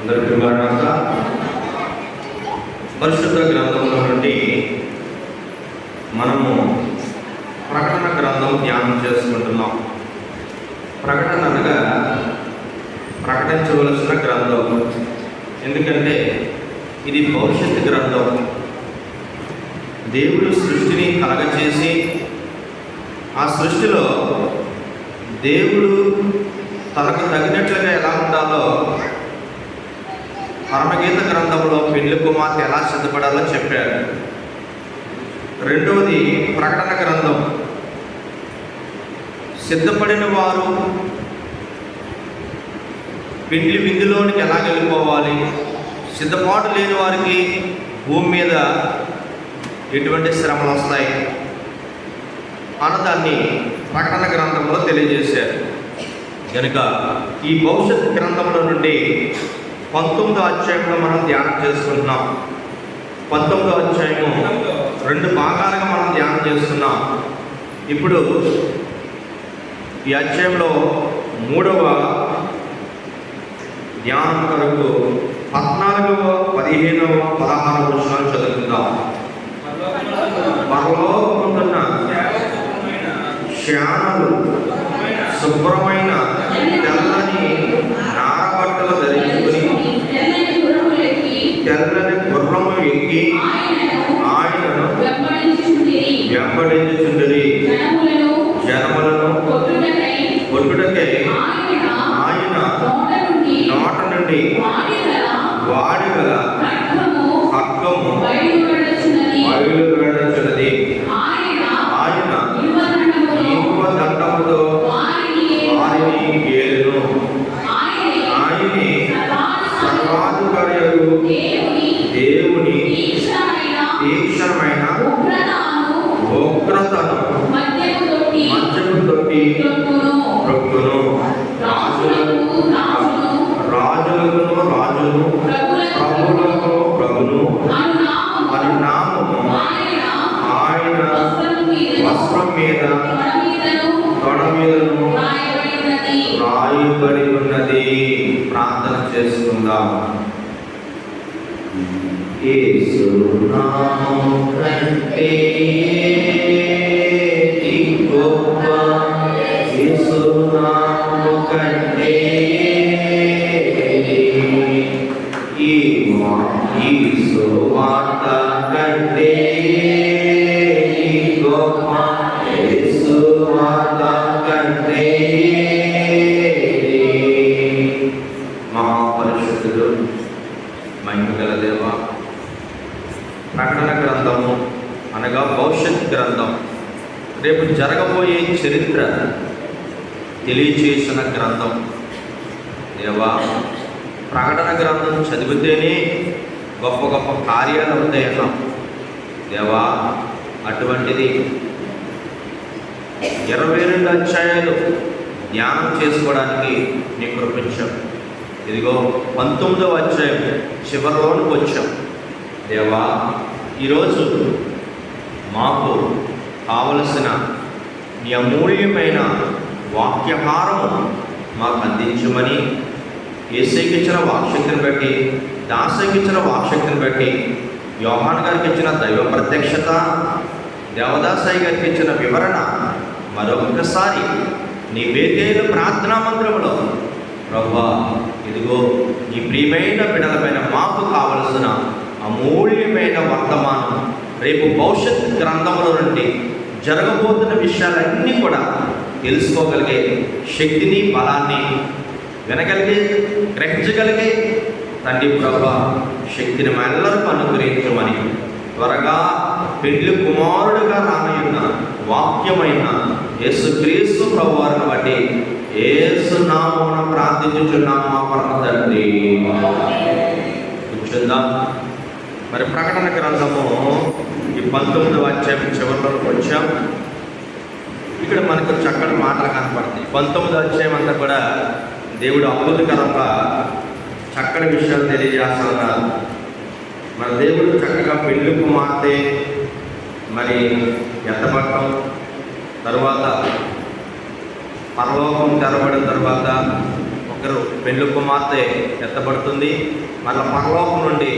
అందరికీ మరణాత పరిశుద్ధ గ్రంథంలో నుండి మనము ప్రకటన గ్రంథం ధ్యానం చేసుకుంటున్నాం. ప్రకటన అనగా ప్రకటించవలసిన గ్రంథం. ఎందుకంటే ఇది భవిష్యత్తు గ్రంథం. దేవుడు సృష్టిని కలగచేసి ఆ సృష్టిలో దేవుడు తనకు తగినట్లుగా ఎలా ఉండాలో పరమగీత గ్రంథంలో పెళ్లి కుమార్తె ఎలా సిద్ధపడాలో చెప్పాడు. రెండవది ప్రకటన గ్రంథం. సిద్ధపడిన వారు పెళ్లి విందులోనికి ఎలా వెళ్ళిపోవాలి, సిద్ధపాటు లేని వారికి భూమి మీద ఎటువంటి శ్రమలు వస్తాయి అన్నదాన్ని ప్రకటన గ్రంథంలో తెలియజేశారు. కనుక ఈ భవిష్యత్ గ్రంథంలో నుండి 19వ అధ్యాయంలో మనం ధ్యానం చేసుకుంటున్నాం. 19వ అధ్యాయము 2 భాగాలుగా మనం ధ్యానం చేస్తున్నాం. ఇప్పుడు ఈ అధ్యాయంలో 3వ ధ్యానం కొరకు 14వ 15వ 16వ వచనాలు చదువుకుందాం. పరలోకమున్న శ్యామలు శుభ్రమైన తెల్లని నారబట్టలు ధరించుకుని తెల్లని గుర్రము ఎక్కి ఆయనను వెంబడించుచుండిరి. జనములను కొట్టుటకై ఆయన నోట నుండి వాడిగల ఖడ్గము బయలువెడచున్నది. ఆయన ఇనుప దండముతో వారిని గేలును. ఆయనే సర్వాధికారియు దేవుని తీక్షణమైన ఉగ్రతను మధ్యము తొట్టి ప్రొక్కును. రాజులకు రాజును ప్రభువులకు ప్రభును అని నామము ఆయన వస్త్రం మీద తొడ మీదను రాయబడి ఉన్నది. ప్రార్థన చేసుకుందాం. యేసు నామము కంటే గొప్ప, యేసు నామము కంటే ఈ సువార్త కంటే గొప్ప, యేసు వార్త కంటే. మహాపరిశుద్ధుడు మహిమగల దేవ, ప్రకటన గ్రంథము అనగా భవిష్యత్ గ్రంథం, రేపు జరగబోయే చరిత్ర తెలియచేసిన గ్రంథం. దేవా, ప్రకటన గ్రంథం చదివితేనే గొప్ప గొప్ప కార్యాలు అవుతాయన్నాం. దేవా, అటువంటిది 22 అధ్యాయాలు ధ్యానం చేసుకోవడానికి నీ కృపించాం. ఇదిగో 19వ అధ్యాయం చివరిలోనికి వచ్చాం. దేవా, ఈరోజు మాకు కావలసిన నీ అమూల్యమైన వాక్యహారము మాకు అందించమని, యేసయ్యకి ఇచ్చిన వాక్శక్తిని బట్టి, దాసయ్యకి ఇచ్చిన వాక్శక్తిని బట్టి, యోహాన్ గారికి ఇచ్చిన దైవ ప్రత్యక్షత, దేవదాసయ్య గారికి ఇచ్చిన వివరణ మరొకసారి నీ వేదేలు ప్రార్థనా మందిరంలో ప్రభువా, ఇదిగో నీ ప్రియమైన బిడ్డలమైన మాకు కావలసిన అమూల్యమైన వర్తమానం రేపు భవిష్యత్ గ్రంథంలో నుండి జరగబోతున్న విషయాలన్నీ కూడా తెలుసుకోగలిగే శక్తిని, బలాన్ని, వినగలిగే, గ్రహించగలిగే తండ్రి ప్రభువా, శక్తిని మనందరికీ అనుగ్రహించమని, త్వరగా పెండ్లి కుమారుడుగా రానయున్న వాక్యమైన యేసుక్రీస్తు ప్రభువారిని బట్టి యేసు నామమున ప్రార్థించుచున్నాము మా పరమ తండ్రి. కూర్చుందాం. మరి ప్రకటన గ్రంథము ఈ 19వ అధ్యాయం చివరిలోకి వచ్చాం. ఇక్కడ మనకు చక్కటి మాటలు కనపడతాయి. 19వ అధ్యాయం అంతా కూడా దేవుడు అద్భుతకరంగా చక్కటి విషయాలు తెలియజేస్తున్నారు. మన దేవుడు చక్కగా పెళ్లి కుమార్తె మరి ఎత్తపడటం, తరువాత పరలోకం తెరబడిన తర్వాత ఒక పెండ్లి కుమార్తె ఎత్తబడుతుంది. మరలా పరలోకం నుండి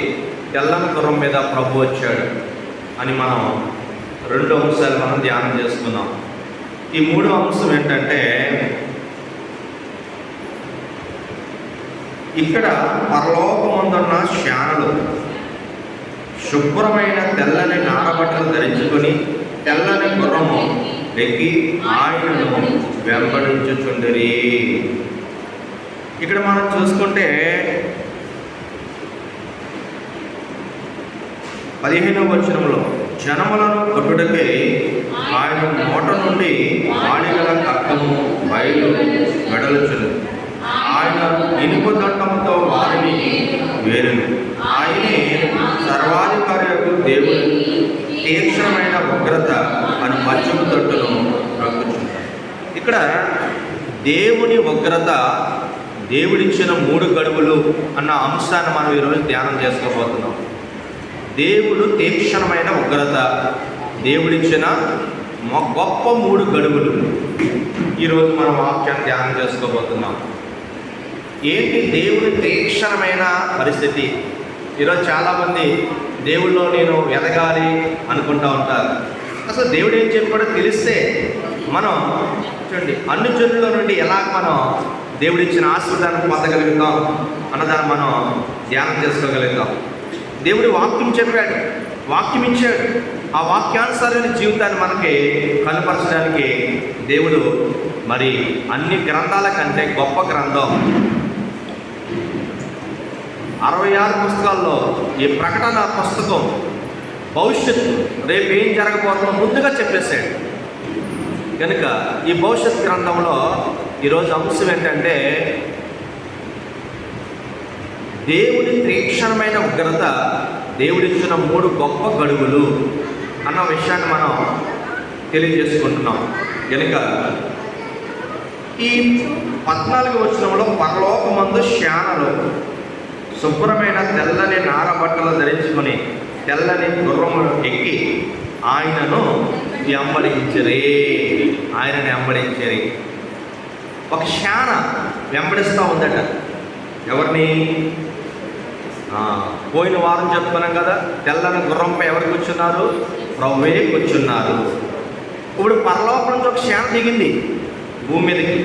తెల్లని గుర్రం మీద ప్రభు వచ్చాడు అని మనం 2 అంశాలు మనం ధ్యానం చేసుకున్నాం. ఈ 3వ అంశం ఏంటంటే, ఇక్కడ పరలోకమందున్న శానలు శుభ్రమైన తెల్లని నారబట్టలు ధరించుకొని తెల్లని గుర్రము ఎక్కి ఆయనను వెంబడించుచుండిరి. ఇక్కడ మనం చూసుకుంటే 15వ వచనంలో, జనములను కొట్టుటకై ఆయన నోట నుండి ఆడిగల కక్కము బయలు వెడలుచును. ఆయన ఇనుప దండంతో వారిని వేరును. ఆయనే సర్వాధికారియకు దేవుడు తీక్షణమైన ఉగ్రత అని మధ్యము తట్టును రొక్కుచుంటారు. ఇక్కడ దేవుని ఉగ్రత, దేవుడిచ్చిన 3 గడువులు అన్న అంశాన్ని మనం ఈరోజు ధ్యానం చేసుకోబోతున్నాం. దేవుడు తీక్షణమైన ఉగ్రత, దేవుడిచ్చిన గొప్ప 3 గడువులు ఈరోజు మనం వాక్యాన్ని ధ్యానం చేసుకోబోతున్నాం. ఏంటి దేవుడి తీక్షణమైన పరిస్థితి? ఈరోజు చాలామంది దేవుళ్ళో నేను ఎదగాలి అనుకుంటూ ఉంటారు. అసలు దేవుడు ఏం చెప్పాడో తెలిస్తే మనం చూడండి, అన్ని జనుల నుండి ఎలా మనం దేవుడిచ్చిన ఆశీర్వాదాన్ని పొందగలుగుతాం అన్నదాన్ని మనం ధ్యానం చేసుకోగలుగుతాం. దేవుడు వాక్యం చెప్పాడు, వాక్యం ఇచ్చాడు. ఆ వాక్యానుసారమైన జీవితాన్ని మనకి కనపరచడానికి దేవుడు మరి అన్ని గ్రంథాల కంటే గొప్ప గ్రంథం 66 పుస్తకాల్లో ఈ ప్రకటన పుస్తకం భవిష్యత్తు, రేపు ఏం జరగబోతుందో ముందుగా చెప్పేశాడు. కనుక ఈ భవిష్యత్ గ్రంథంలో ఈరోజు అంశం ఏంటంటే, దేవుడి తీక్షణమైన ఉగ్రత, దేవుడిచ్చిన 3 గొప్ప గడువులు అన్న విషయాన్ని మనం తెలియజేసుకుంటున్నాం. కనుక ఈ 14వ వచనంలో, పరలోకమందు శానలు శుభ్రమైన తెల్లని నారబట్టలు ధరించుకొని తెల్లని గుర్రము ఎక్కి ఆయనను వెంబడించరే. ఆయనను వెంబడించరే. ఒక శాన వెంబడిస్తూ ఉందట. ఎవరిని? పోయిన వారం చెప్పుకున్నాం కదా, తెల్లని గుర్రంపై ఎవరు కూర్చున్నారు? ప్రభువే కూర్చున్నారు. ఇప్పుడు పరలోకం నుంచి ఒక శాన దిగింది భూమి మీదకి.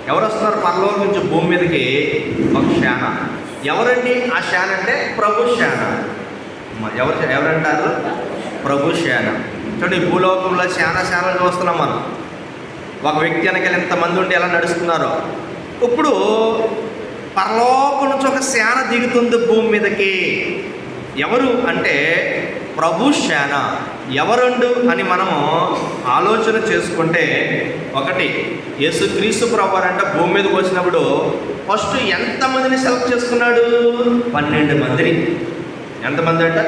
ఎవరు వస్తున్నారు పరలోకం నుంచి భూమి మీదకి? ఒక శాన. ఎవరండి ఆ శాన అంటే? ప్రభు శాన. ఎవరంటారు? ప్రభు శాన. చూడండి, ఈ భూలోకంలో శానలు చూస్తున్నాం మనం. ఒక వ్యక్తి వెనకాల ఎంతమంది ఉండి ఎలా నడుస్తున్నారో, ఇప్పుడు పరలోకం నుంచి ఒక శాన దిగుతుంది భూమి మీదకి. ఎవరు అంటే ప్రభు శాన. ఎవరుండు అని మనము ఆలోచన చేసుకుంటే, ఒకటి యేసుక్రీస్తు ప్రభువారు అంటే భూమి మీదకి వచ్చినప్పుడు ఫస్ట్ ఎంతమందిని సెలెక్ట్ చేసుకున్నాడు? 12 మందిని. ఎంతమంది అంట?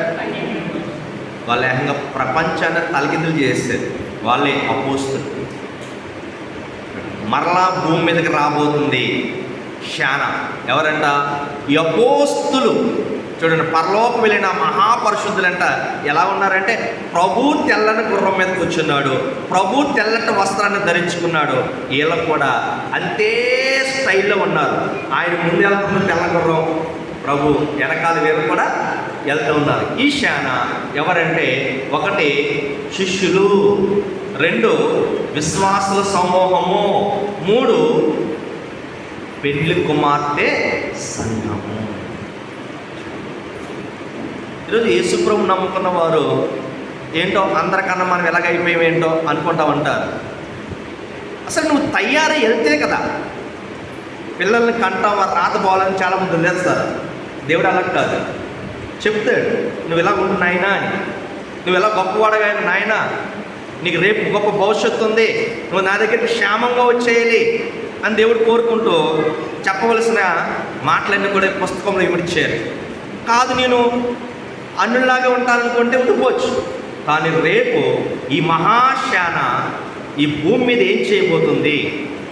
వాళ్ళు ఏకంగా ప్రపంచాన్ని తలకిందులు చేశారు. వాళ్ళే అపోస్తులు. మరలా భూమి మీదకి రాబోతుంది శాన. ఎవరంట? ఈ అపోస్తులు. చూడండి, పరలోకం వెళ్ళిన మహాపరిశుద్ధులంట ఎలా ఉన్నారంటే, ప్రభు తెల్లని గుర్రం మీద కూర్చున్నాడు, ప్రభు తెల్లటి వస్త్రాన్ని ధరించుకున్నాడు. వీళ్ళు కూడా అంతే స్టైల్లో ఉన్నారు. ఆయన ముందు వెళ్తున్న తెల్ల గుర్రం, ప్రభు వెనకాల వీళ్ళు కూడా వెళ్తూ ఉన్నారు. ఈ శాన ఎవరంటే, ఒకటి శిష్యులు, 2 విశ్వాసుల సమూహము, 3 పెండ్లి కుమార్తె సంఘము. ఈరోజు యేసుప్రభు నమ్ముకున్న వారు ఏంటో, అందరికన్నా మనం ఎలాగైపోయామేంటో అనుకుంటా ఉంటారు. అసలు నువ్వు తయారై వెళ్తే కదా పిల్లల్ని కంటాం, వారు రాత పోవాలని చాలామంది వదిలేస్తారు. దేవుడు అలా కాదు, చెప్తాడు నువ్వు ఇలా ఉంటు నాయనా అని, నువ్వు ఇలా గొప్పవాడగా నాయనా, నీకు రేపు గొప్ప భవిష్యత్తు ఉంది, నువ్వు నా దగ్గరికి క్షేమంగా వచ్చేయాలి అని దేవుడు కోరుకుంటూ చెప్పవలసిన మాటలన్నీ కూడా పుస్తకంలో ఇమిడిచ్చారు. కాదు నేను అన్నులాగా ఉంటాననుకుంటే ఉండిపోవచ్చు, కానీ రేపు ఈ మహాశాన ఈ భూమి మీద ఏం చేయబోతుంది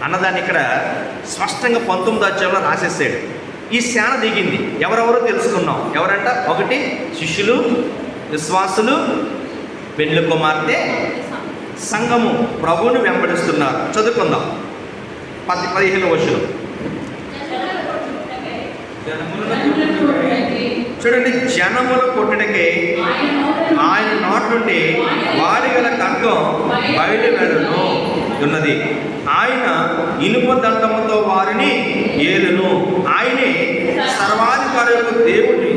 అన్నదాన్ని ఇక్కడ స్పష్టంగా 19వ అధ్యాయంలో రాసేసాడు. ఈ శాన దిగింది. ఎవరెవరో తెలుసుకున్నాం. ఎవరంట? ఒకటి శిష్యులు, విశ్వాసులు, పెండ్లి కుమార్తె సంఘము ప్రభువుని వెంబడిస్తున్నారు. చదువుకుందాం 15వ వచనం. చూడండి, జనములు కొట్టుటకే ఆయన నోటి నుండి వాడి గల ఖడ్గం బయలు వెళ్ళను ఉన్నది. ఆయన ఇనుప దండముతో వారిని ఏలును. ఆయనే సర్వాధికారులకు దేవుని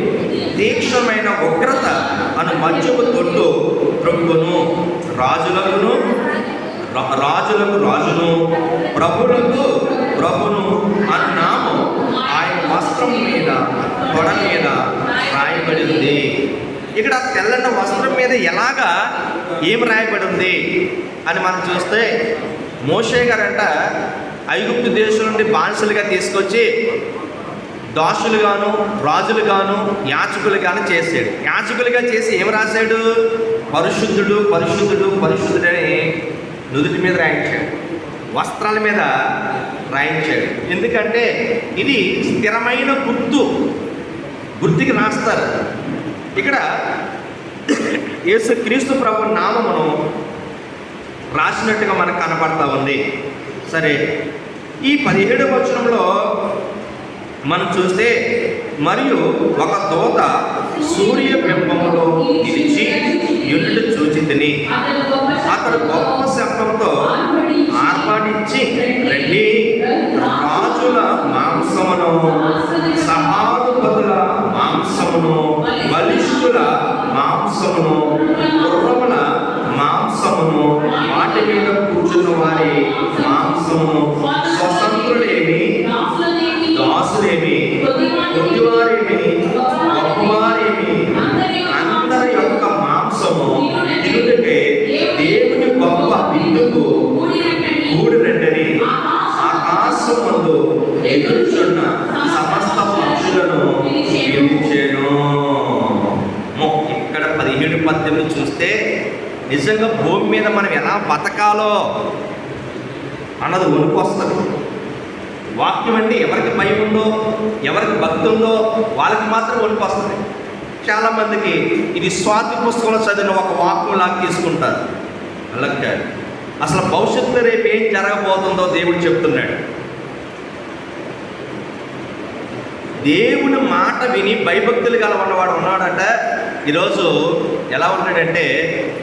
తీక్షణమైన ఉగ్రత అను మధ్యము తొట్టు ప్రొక్కును. రాజులకు రాజును, ప్రభులకు ప్రభును అన్నాము ఆయన వస్త్రం మీద తొడ మీద రాయబడి ఉంది. ఇక్కడ తెల్లన్న వస్త్రం మీద ఎలాగా ఏం రాయబడి ఉంది అని మనం చూస్తే, మోషే గారంట ఐగుప్తు దేశం నుండి బానిసలుగా తీసుకొచ్చి దాసులుగాను రాజులుగాను యాజకులుగాను చేశాడు. యాజకులుగా చేసి ఏం రాశాడు? పరిశుద్ధుడు పరిశుద్ధుడు పరిశుద్ధుడని నుదుటి మీద రాయించాడు, వస్త్రాల మీద రాయించాడు. ఎందుకంటే ఇది స్థిరమైన గుర్తుకి రాస్తారు. ఇక్కడ యేసుక్రీస్తు ప్రభు నామమును రాసినట్టుగా మనకు కనపడతా ఉంది. సరే, ఈ 17వ వచనంలో మనం చూస్తే, మరియు ఒక దూత సూర్యబింబములో నిలిచి యునుడు చూచితిని. అతడు గొప్ప శబ్దంతో ఆర్భాటించి, రండి, రాజుల మాంసమును, సహాధిపతుల మాంసమును, బలిష్ఠుల మాంసమును, గుర్రముల మాంసమును, వాటి మీద కూర్చున్న వారి మాంసమును, స్వతంత్రులేమి దాసులేమి కొద్దివారేమి గొప్పవారేమి అందరి యొక్క మాంసము తినుటకే దేవుని గొప్ప విందుకు కూడిరండని ఆకాశం ముందు ఎదుర్చున్న సమస్త పక్షులను పిలిచెను. ఇక్కడ 17-18 చూస్తే నిజంగా భూమి మీద మనం ఎలా బతకాలో అన్నది వణుకొస్తుంది. వాక్యం అంటే ఎవరికి భయం ఉందో, ఎవరికి భక్తి ఉందో వాళ్ళకి మాత్రం వణుకొస్తుంది. చాలామందికి ఇది స్వాతి పుస్తకంలో చదివిన ఒక వాక్యంలాగా తీసుకుంటారు. అలాగే అసలు భవిష్యత్తులో రేపు ఏం జరగబోతుందో దేవుడు చెప్తున్నాడు. దేవుని మాట విని భయభక్తులు గల ఉన్నవాడు ఉన్నాడట. ఈరోజు ఎలా ఉన్నాడంటే,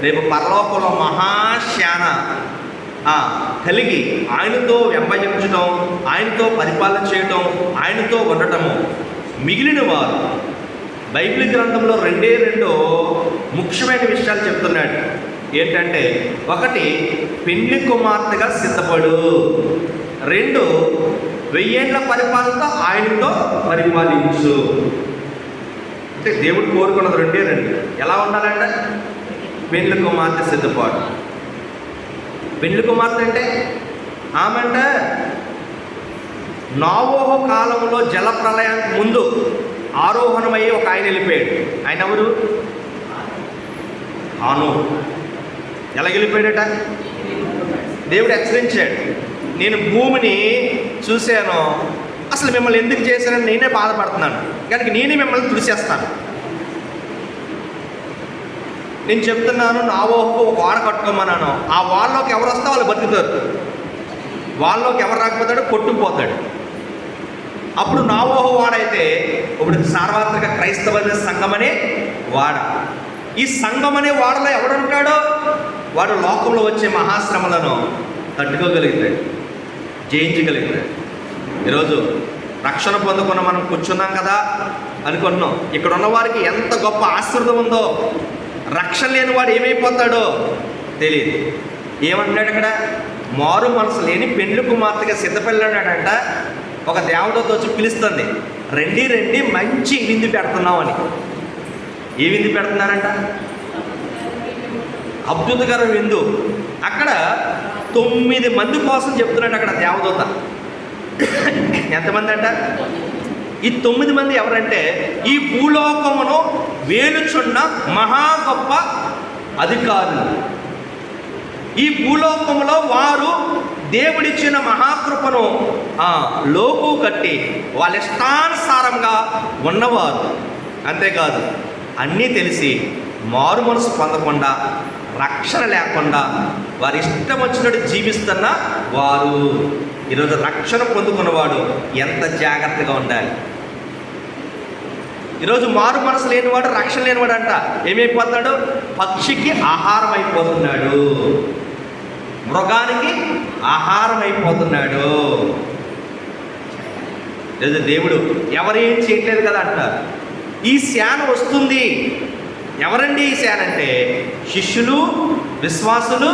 రేపు పరలోకంలో మహాశాన కలిగి ఆయనతో వెంబడించడం, ఆయనతో పరిపాలన చేయటం, ఆయనతో ఉండటము. మిగిలిన వారు బైబిల్ గ్రంథంలో 2 ముఖ్యమైన విషయాలు చెప్తున్నాడు. ఏంటంటే, 1 పెళ్లి కుమార్తెగా సిద్ధపడు, 2 1000 ఏళ్ల పరిపాలనతో ఆయనతో పరిపాలించు. అంటే దేవుడు కోరుకున్నది 2. ఎలా ఉండాలంటే, పెళ్లి కుమార్తె సిద్ధపాటు. పెళ్లి కుమార్తె అంటే ఆమె అంటే నోవహు కాలంలో జల ప్రళయానికి ముందు ఆరోహణమయ్యి ఒక ఆయన వెళ్ళిపోయాడు. ఆయన ఎవరు? హానోకు. ఎలా వెళ్ళిపోయాడట? దేవుడు హెచ్చరించాడు, నేను భూమిని చూశాను, అసలు మిమ్మల్ని ఎందుకు చేశానని నేనే బాధపడుతున్నాను, కనుక నేనే మిమ్మల్ని తుడిచేస్తాను. నేను చెప్తున్నాను, నోవహుకు ఒక వాడ కట్టుకోమన్నాను. ఆ వాళ్ళలోకి ఎవరు వస్తే వాళ్ళు బతుకుతారు, వాళ్ళలోకి ఎవరు రాకపోతాడు కొట్టుకుపోతాడు. అప్పుడు నోవహు వాడైతే ఇప్పుడు సార్వత్రిక క్రైస్తవ సంఘం అనే వాడ. ఈ సంఘం అనే వాడలో ఎవడుంటాడో వాడు లోకంలో వచ్చే మహాశ్రమలను తట్టుకోగలుగుతాడు, జయించగలుగుతాడు. ఈరోజు రక్షణ పొందుకున్న మనం కూర్చున్నాం కదా అనుకుంటున్నాం. ఇక్కడ ఉన్న వారికి ఎంత గొప్ప ఆశీర్వాదం ఉందో, రక్షణ లేని వాడు ఏమైపోతాడో తెలియదు. ఏమంటున్నాడు అక్కడ? మారు మనసు లేని పెండ్లి కుమార్తెగా సిద్ధపడ్డాడంట. ఒక దేవతతో వచ్చి పిలుస్తుంది, రండి రండి మంచి విందు పెడుతున్నాం అని. ఏ విందు పెడుతున్నారంట? అద్భుతకర విందు. అక్కడ 9 మంది కోసం చెప్తున్నాడు అక్కడ దేవదూత. ఎంతమంది అంట? ఈ 9 మంది ఎవరంటే, ఈ భూలోకమును వేలుచున్న మహా గొప్ప అధికారులు. ఈ భూలోకములో వారు దేవుడిచ్చిన మహాకృపను లోకు కట్టి వాళ్ళ ఇష్టానుసారంగా ఉన్నవారు. అంతేకాదు, అన్నీ తెలిసి మారు మనసు పొందకుండా, రక్షణ లేకుండా వారి ఇష్టం వచ్చినట్టు జీవిస్తున్న వారు. ఈరోజు రక్షణ పొందుకున్నవాడు ఎంత జాగ్రత్తగా ఉండాలి. ఈరోజు మారు మనసు లేనివాడు, రక్షణ లేనివాడు అంట ఏమైపోతున్నాడు? పక్షికి ఆహారం అయిపోతున్నాడు, మృగానికి ఆహారం అయిపోతున్నాడు. లేదా దేవుడు ఎవరేం చేయట్లేదు కదా అంటారు. ఈ శాన వస్తుంది. ఎవరండి ఈ శాన అంటే? శిష్యులు, విశ్వాసులు,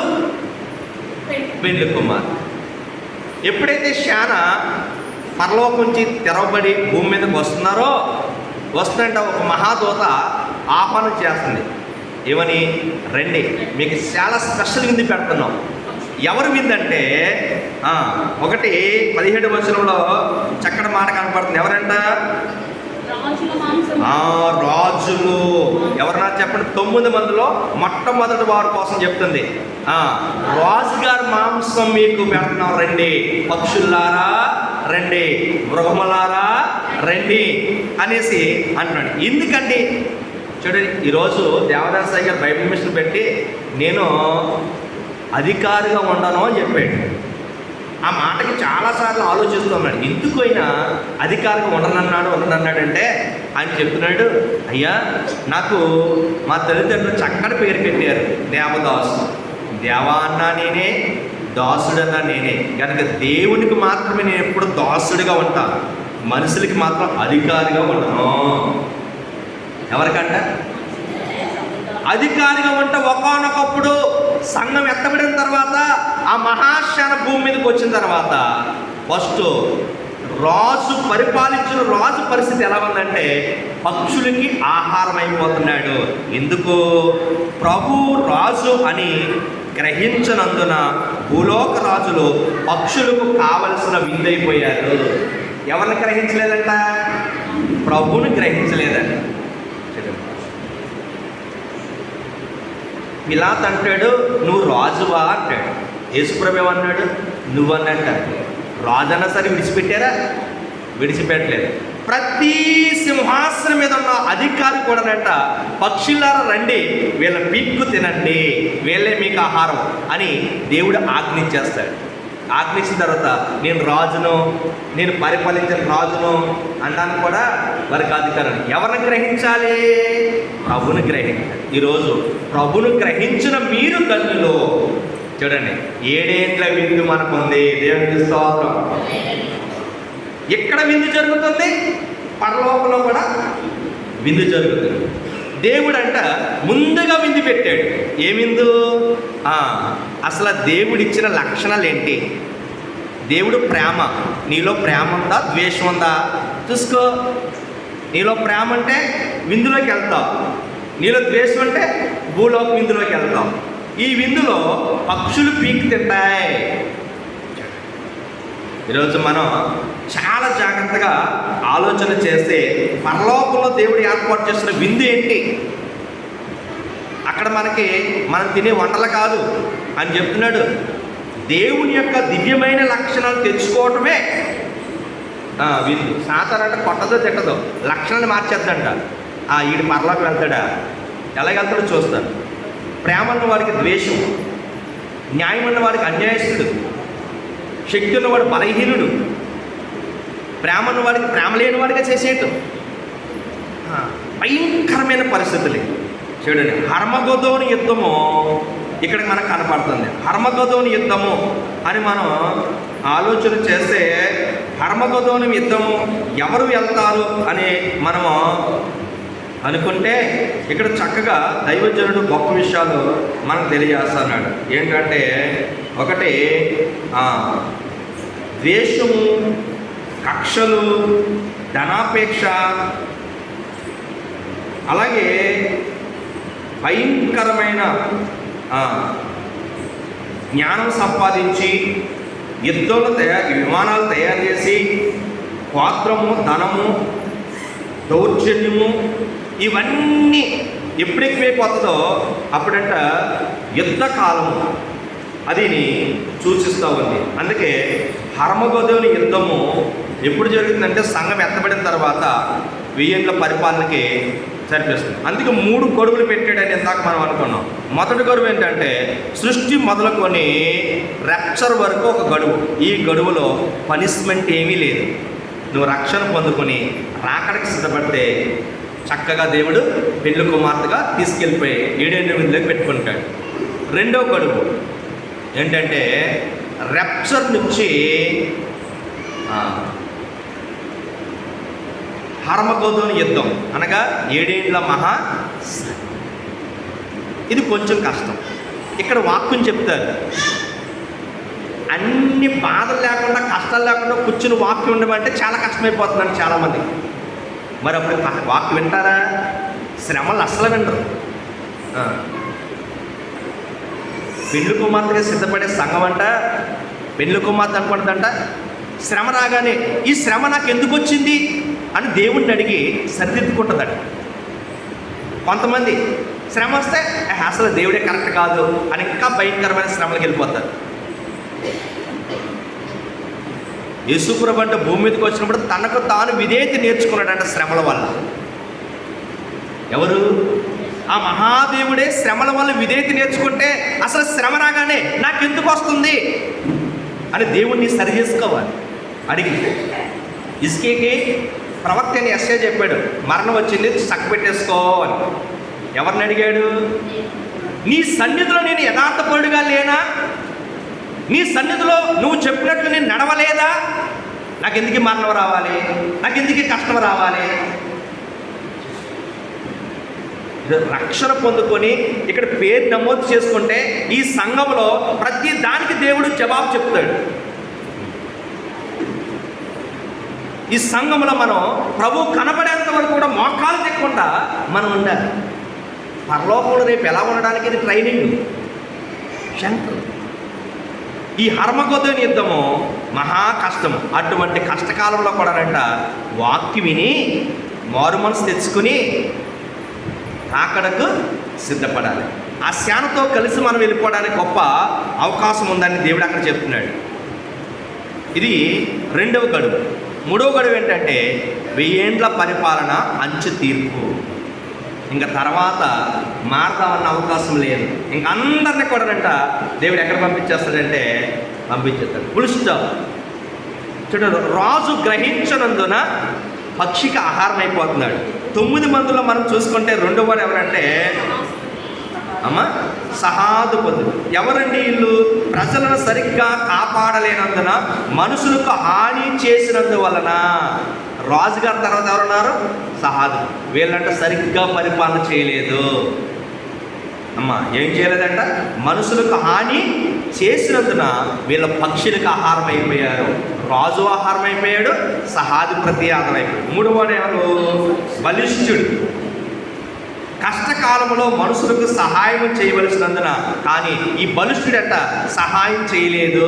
పెండ్లి కుమార్తె. ఎప్పుడైతే శాన పరలోకం నుంచి తెరవబడి భూమి మీదకి వస్తుందంటే ఒక మహాదూత ఆహ్వానం చేస్తుంది. ఏమని? రండి, మీకు చాలా స్పెషల్ విందు పెడుతున్నాం. ఎవరు విందంటే 17 వచనంలో చక్కటి మాట కనపడుతుంది. ఎవరంట? రాజులు. ఎవరన్నా చెప్పండి. 9 మందిలో మొట్టమొదటి వారి కోసం చెప్తుంది. రాజుగారి మాంసం మీకు పెడుతున్నాం, రండి, పక్షులారా రండి, మృగములారా రండి అనేసి అంటున్నాడు. ఎందుకండి? చూడండి, ఈరోజు దేవదాస్ గారు బైబిల్ మిషన్ పెట్టి నేను అధికారిగా ఉండను అని చెప్పాడు. ఆ మాటకి చాలాసార్లు ఆలోచిస్తున్నాడు. ఎందుకు అయినా అధికారిగా ఉండనన్నాడంటే ఆయన చెప్తున్నాడు, అయ్యా నాకు మా తల్లిదండ్రులు చక్కటి పేరు పెట్టారు, దేవదాసు. దేవా అన్నా నేనే, దాసుడన్నా నేనే. కనుక దేవునికి మాత్రమే నేను ఎప్పుడు దాసుడిగా ఉంటాను, మనుషులకి మాత్రం అధికారిగా ఉండను. ఎవరికంట? అధికారిగా ఉంటే ఒకానొకప్పుడు సంఘం ఎత్తబడిన తర్వాత, ఆ మహాశాన భూమి మీదకి వచ్చిన తర్వాత ఫస్ట్ పరిపాలించిన రాజు పరిస్థితి ఎలా ఉందంటే పక్షులకి ఆహారం అయిపోతున్నాడు. ఎందుకు? ప్రభు రాజు అని గ్రహించనందున భూలోక రాజులు పక్షులకు కావలసిన విందైపోయారు. ఎవరిని గ్రహించలేదంట? ప్రభువుని గ్రహించలేదంట. పిలాతు అంటాడు, నువ్వు రాజువా అంటాడు. యేసుప్రభు ఏమన్నాడు? నువ్వన్నట్ట. రాజు అన్నా సరే విడిచిపెట్టలేదు. ప్రతి సింహాసనం మీద ఉన్న అధికారి కూడానంట, పక్షులారా రండి, వీళ్ళ పీక్కు తినండి, వీళ్ళే మీకు ఆహారం అని దేవుడు ఆజ్ఞించేస్తాడు. ఆజ్ఞించిన తర్వాత నేను రాజును, నేను పరిపాలించిన రాజును అనడానికి కూడా వారికి అధికారం. ఎవరిని గ్రహించాలి? ప్రభుని గ్రహించాలి. ఈరోజు ప్రభును గ్రహించిన మీరు తల్లిలో చూడండి, 7 ఏండ్ల విందు మనకు ఉంది. దేవునికి స్తోత్రం. ఎక్కడ విందు జరుగుతుంది? పరలోకంలో కూడా విందు జరుగుతుంది. దేవుడు అంట ముందుగా విందు పెట్టాడు. ఏ విందు? అసలు దేవుడిచ్చిన లక్షణాలు ఏంటి? దేవుడు ప్రేమ. నీలో ప్రేమ ఉందా, ద్వేషం ఉందా చూసుకో. నీలో ప్రేమ అంటే విందులోకి వెళ్తావు, నీలో ద్వేషం అంటే భూలోక విందులోకి వెళ్తావు. ఈ విందులో పక్షులు పీకి తింటాయి. ఈరోజు మనం చాలా జాగ్రత్తగా ఆలోచన చేస్తే పరలోకంలో దేవుడు ఏర్పాటు చేస్తున్న విందు ఏంటి? అక్కడ మనం తినే వంటలు కాదు అని చెప్తున్నాడు. దేవుని యొక్క దివ్యమైన లక్షణాలు తెచ్చుకోవటమే విందు. సాతానంటే కొట్టదో తిట్టదో, లక్షణాలు మార్చేద్దంట. ఈడు పరలోకి వెళ్తాడా? ఎలాగెళ్తాడో చూస్తాడు. ప్రేమ ఉన్న వాడికి ద్వేషం, న్యాయం ఉన్న వాడికి అన్యాయస్తుడు, శక్తి ఉన్నవాడు బలహీనుడు, ప్రేమ ఉన్నవాడికి ప్రేమ లేని వాడిగా చేసేయటం. భయంకరమైన పరిస్థితులు. చూడండి, హర్మగదోని యుద్ధము ఇక్కడ మనకు కనపడుతుంది. హర్మగదోని యుద్ధము అని మనం ఆలోచన చేస్తే, హర్మగదోని యుద్ధము ఎవరు వెళ్తారు అని మనము అనుకుంటే ఇక్కడ చక్కగా దైవజనుడు గొప్ప విషయాలు మనకు తెలియజేస్తున్నాడు. ఏంటంటే ఒకటి ద్వేషము, కక్షలు, ధనాపేక్ష, అలాగే భయంకరమైన జ్ఞానం సంపాదించి విమానాలు తయారు చేసి పాత్రము, ధనము, దౌర్జన్యము, ఇవన్నీ ఎప్పుడు ఎక్కువైపోతుందో అప్పుడంట యుద్ధకాలము అది సూచిస్తూ ఉంది. అందుకే హర్మగదోని యుద్ధము ఎప్పుడు జరుగుతుందంటే సంఘం ఎత్తబడిన తర్వాత 1000 ఏళ్ల పరిపాలనకి సరిపిస్తుంది. అందుకే 3 గడువులు పెట్టాడని ఇందాక మనం అనుకున్నాం. మొదటి గడువు ఏంటంటే సృష్టి మొదలుకొని రప్చర్ వరకు ఒక గడువు. ఈ గడువులో పనిష్మెంట్ ఏమీ లేదు. నువ్వు రక్షణ పొందుకొని రాకడికి సిద్ధపడితే చక్కగా దేవుడు పెళ్లి కుమార్తెగా తీసుకెళ్ళిపోయి ఏడేళ్ళ విందులోకి పెట్టుకుంటాడు. రెండో గడువు ఏంటంటే రెప్చర్ నుంచి హర్మగోదోను యుద్ధం, అనగా 7 ఏళ్ల మహా. ఇది కొంచెం కష్టం. ఇక్కడ వాక్యం చెప్తారు, అన్ని బాధలు లేకుండా కష్టాలు లేకుండా కూర్చుని వాక్యం ఉండమంటే చాలా కష్టమైపోతుందండి చాలామంది. మరి అప్పుడు వాక్యం వింటారా? శ్రమలు అసలు వినరు. పెళ్లి కుమార్తెగా సిద్ధపడే సంఘం అంట, పెళ్లి కుమార్తె అనుకుంటుందంట, శ్రమ రాగానే ఈ శ్రమ నాకు ఎందుకు వచ్చింది అని దేవుణ్ణి అడిగి సరిదిద్దుకుంటుందట. కొంతమంది శ్రమ వస్తే అసలు దేవుడే కరెక్ట్ కాదు అని ఇంకా భయంకరమైన శ్రమలకు వెళ్ళిపోతారు. యేసుప్రభు అంటే భూమి మీదకి వచ్చినప్పుడు తనకు తాను విధేయత నేర్చుకున్నాడంట శ్రమల వల్ల. ఎవరు? ఆ మహాదేవుడే శ్రమల వల్ల విధేయత నేర్చుకుంటే అసలు శ్రమ రాగానే నాకెందుకు వస్తుంది అని దేవుణ్ణి సరి చేసుకోవాలి అడిగి. ఇస్కేకి ప్రవక్త అని ఎస్ఏ చెప్పాడు, మరణం వచ్చింది చక్క పెట్టేసుకో అని. ఎవరిని అడిగాడు? నీ సన్నిధిలో నేను యథార్థపరుడుగా లేనా? నీ సన్నిధిలో నువ్వు చెప్పినట్లు నేను నడవలేదా? నాకెందుకు మరణం రావాలి? నాకెందుకు కష్టం రావాలి? రక్షణ పొందుకొని ఇక్కడ పేరు నమోదు చేసుకుంటే ఈ సంఘంలో ప్రతి దానికి దేవుడు జవాబు చెప్తాడు. ఈ సంఘంలో మనం ప్రభు కనబడేంత వరకు కూడా మోకాలు తెక్కకుండా మనం ఉండాలి. పరలోకంలో రేపు ఎలా ఉండడానికి ఇది ట్రైనింగ్ శంకరు. ఈ హర్మగోదోను యుద్ధము మహా కష్టము. అటువంటి కష్టకాలంలో కూడానంట వాక్యం విని మారు మనసు తెచ్చుకుని అక్కడకు సిద్ధపడాలి. ఆ శానతో కలిసి మనం వెళ్ళిపోవడానికి గొప్ప అవకాశం ఉందని దేవుడు అక్కడ చెప్తున్నాడు. ఇది రెండవ గడువు. మూడవ గడువు ఏంటంటే 1000 ఏండ్ల పరిపాలన అంచు తీర్పు. ఇంకా తర్వాత మారదామన్న అవకాశం లేదు. ఇంక అందరినీ కూడానంట దేవుడు ఎక్కడ పంపించేస్తాడంటే పంపించేస్తాడు. Full stop. చూడండి, రాజు గ్రహించనందున పక్షికి ఆహారం అయిపోతున్నాడు. 9 మందిలో మనం చూసుకుంటే రెండో వాడు ఎవరంటే సహాదుపతులు. ఎవరండి వీళ్ళు? ప్రజలను సరిగ్గా కాపాడలేనందున, మనుషులకు హాని చేసినందువలన. రాజుగారి తర్వాత ఎవరున్నారు? సహాదు. వీళ్ళంట సరిగ్గా పరిపాలన చేయలేదు. ఏం చేయలేదంట? మనుషులకు హాని చేసినందున వీళ్ళ పక్షులకు ఆహారం అయిపోయారు. రాజు ఆహారం అయిపోయాడు, సహాధిపతి ఆహారం అయిపోయాడు. మూడవవాడు ఎవరు? బలిష్ఠుడు. కష్టకాలంలో మనుషులకు సహాయం చేయవలసినందున, కానీ ఈ బలిష్ఠుడంట సహాయం చేయలేదు.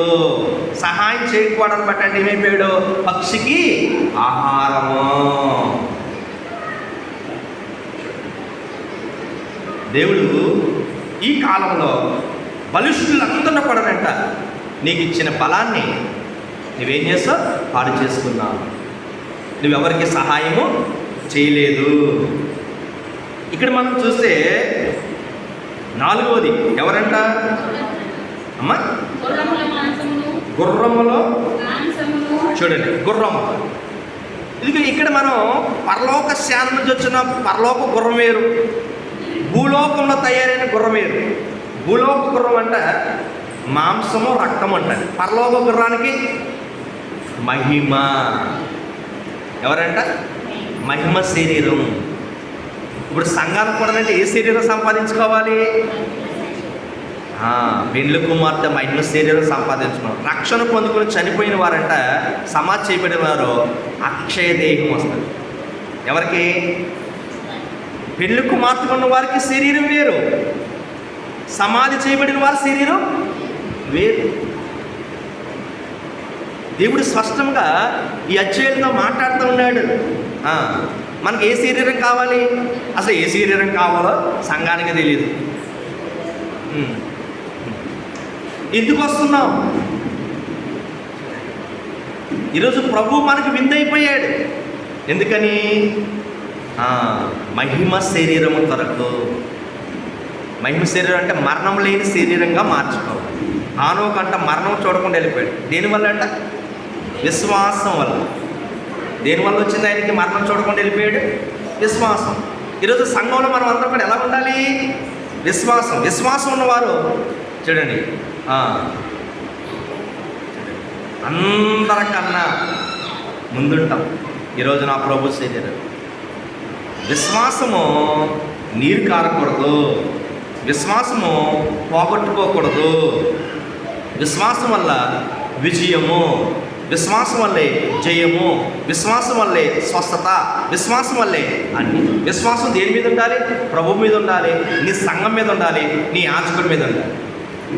సహాయం చేయకపోవడం బట్టి అంటే ఏమైపోయాడు? పక్షికి ఆహారము. దేవుడు ఈ కాలంలో బలిష్ఠులందరూ కూడానంట నీకు ఇచ్చిన బలాన్ని నువ్వేం చేస్తావు? పాడు చేసుకున్నావు. నువ్వెవరికి సహాయము చేయలేదు. ఇక్కడ మనం చూస్తే 4వది ఎవరంట? గుర్రములో. చూడండి, గుర్రము. ఇది ఇక్కడ మనం పరలోక శానం నుంచి వచ్చిన పరలోక గుర్రం వేరు, భూలోకంలో తయారైన గుర్రం వేరు. భూలోక గుర్రం అంట మాంసము రక్తం అంటది. పరలోక గుర్రానికి మహిమ. ఎవరంట? మహిమ శరీరం. ఇప్పుడు సంఘానికి కూడా అంటే ఏ శరీరం సంపాదించుకోవాలి? పెండ్లి కుమార్తె మహిమ శరీరం సంపాదించుకోవాలి. రక్షణ పొందుకొని చనిపోయిన వారంట సమాధి చేయబడిన వారు అక్షయ దేహం వస్తుంది. ఎవరికి? పెళ్లి కుమార్తె ఉన్న వారికి శరీరం వేరు, సమాధి చేయబడిన వారి శరీరం వేరు. దేవుడు స్పష్టంగా ఈ అధ్యాయంలో మాట్లాడుతూ ఉన్నాడు. మనకి ఏ శరీరం కావాలి? అసలు ఏ శరీరం కావాలో సంఘానికి తెలియదు. ఎందుకు వస్తున్నాం? ఈరోజు ప్రభు మనకు విందైపోయాడు. ఎందుకని? మహిమ శరీరము కొరకు. మహిమ శరీరం అంటే మరణం లేని శరీరంగా మార్చుకోవాలి. ఆనోకంట మరణం చూడకుండా వెళ్ళిపోయాడు. దేనివల్ల అంట? విశ్వాసం వల్ల. దేనివల్ల వచ్చింది ఆయనకి మరణం చూడకుండా వెళ్ళిపోయాడు? విశ్వాసం. ఈరోజు సంఘంలో మనం అందరం కూడా ఎలా ఉండాలి? విశ్వాసం ఉన్నవారు చూడండి అందరికన్నా ముందుంటాం. ఈరోజు నా ప్రభు శరీరం విశ్వాసము నీరు కారకూడదు, విశ్వాసము పోగొట్టుకోకూడదు. విశ్వాసం వల్ల విజయము, విశ్వాసం వల్లే జయము, విశ్వాసం వల్లే స్వస్థత, విశ్వాసం వల్లే అన్ని. విశ్వాసం దేని మీద ఉండాలి? ప్రభు మీద ఉండాలి, నీ సంఘం మీద ఉండాలి, నీ యాజకుడి మీద ఉండాలి.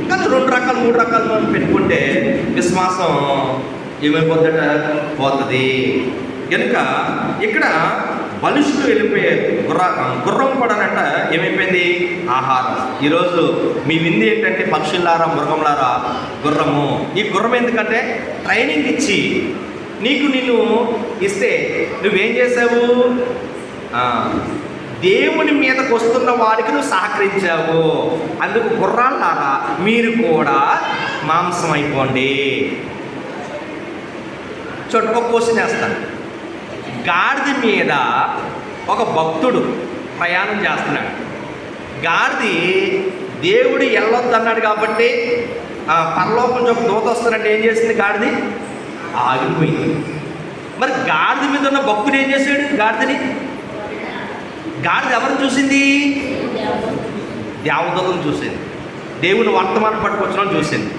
కానీ 2 రకాలు 3 రకాలు మనం పెట్టుకుంటే విశ్వాసం ఏమైపోతుందట? పోతుంది. కనుక ఇక్కడ బలిష్ఠులు వెళ్ళిపోయారు. గుర్రం కూడా ఏమైపోయింది? ఆహారం. ఈరోజు మీ విందు ఏంటంటే పక్షులారా మృగంలారా గుర్రము. ఈ గుర్రం ఎందుకంటే ట్రైనింగ్ ఇచ్చి నిన్ను ఇస్తే నువ్వేం చేసావు? దేవుని మీదకు వస్తున్న వారికి నువ్వు సహకరించావు. అందుకు గుర్రాలారా మీరు కూడా మాంసం అయిపోండి. ఒక క్వశ్చన్ వేస్తాను. గాడిద మీద ఒక భక్తుడు ప్రయాణం చేస్తున్నాడు. గాడిది దేవుడు వెళ్ళొద్దన్నాడు కాబట్టి పరలోకం నుంచి ఒక దూత వస్తున్నట్టు ఏం చేసింది? గాడిది ఆగిపోయింది. మరి గాడిద మీద ఉన్న భక్తుడు ఏం చేశాడు? గాడిద ఎవరిని చూసింది? దేవదూతను చూసింది. దేవుని వర్తమానం పట్టుకొచ్చడం చూసింది.